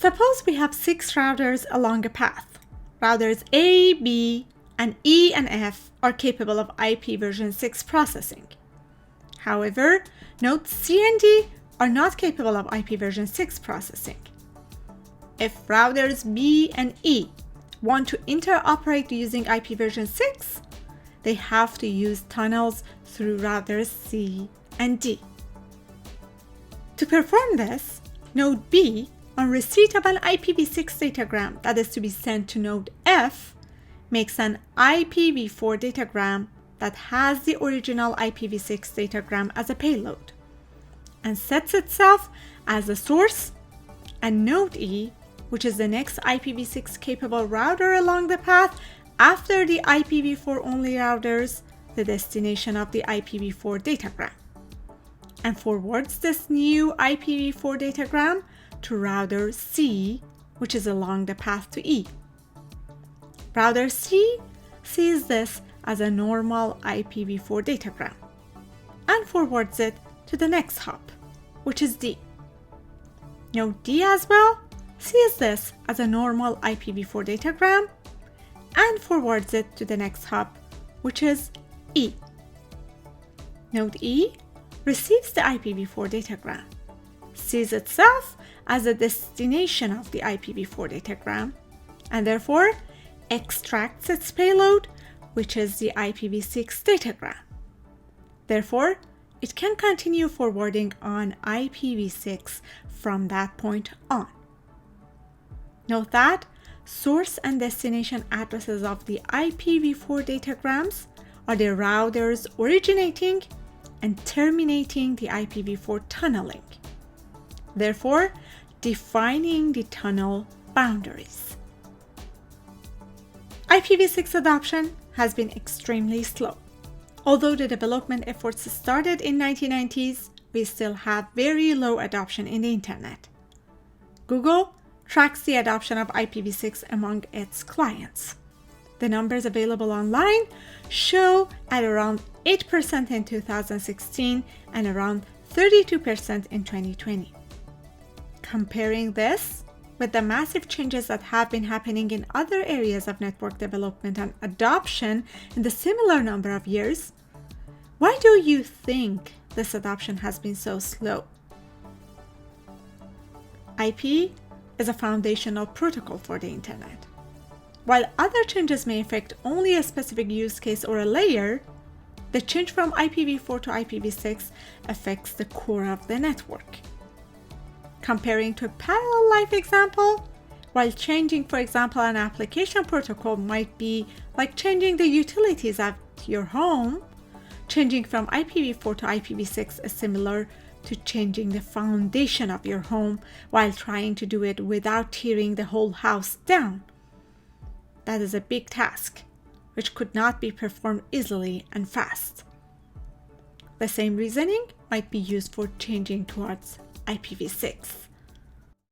Suppose we have 6 routers along a path. Routers A, B, and E and F are capable of IPv6 processing. However, nodes C and D are not capable of IPv6 processing. If routers B and E want to interoperate using IPv6, they have to use tunnels through routers C and D. To perform this, node B, on receipt of an IPv6 datagram that is to be sent to node F, makes an IPv4 datagram that has the original IPv6 datagram as a payload and sets itself as the source, and node E, which is the next IPv6 capable router along the path after the IPv4 only routers, the destination of the IPv4 datagram, and forwards this new IPv4 datagram to router C, which is along the path to E. Router C sees this as a normal IPv4 datagram and forwards it to the next hop, which is D. Node D as well sees this as a normal IPv4 datagram and forwards it to the next hop, which is E. Node E receives the IPv4 datagram, sees itself as a destination of the IPv4 datagram, and therefore extracts its payload, which is the IPv6 datagram. Therefore, it can continue forwarding on IPv6 from that point on. Note that source and destination addresses of the IPv4 datagrams are the routers originating and terminating the IPv4 tunneling, therefore defining the tunnel boundaries. IPv6 adoption has been extremely slow. Although the development efforts started in the 1990s, we still have very low adoption in the internet. Google tracks the adoption of IPv6 among its clients. The numbers available online show at around 8% in 2016 and around 32% in 2020. Comparing this with the massive changes that have been happening in other areas of network development and adoption in the similar number of years, why do you think this adoption has been so slow? IP is a foundational protocol for the internet. While other changes may affect only a specific use case or a layer, the change from IPv4 to IPv6 affects the core of the network. Comparing to a parallel life example, while changing, for example, an application protocol might be like changing the utilities at your home, changing from IPv4 to IPv6 is similar to changing the foundation of your home while trying to do it without tearing the whole house down. That is a big task, which could not be performed easily and fast. The same reasoning might be used for changing towards IPv6.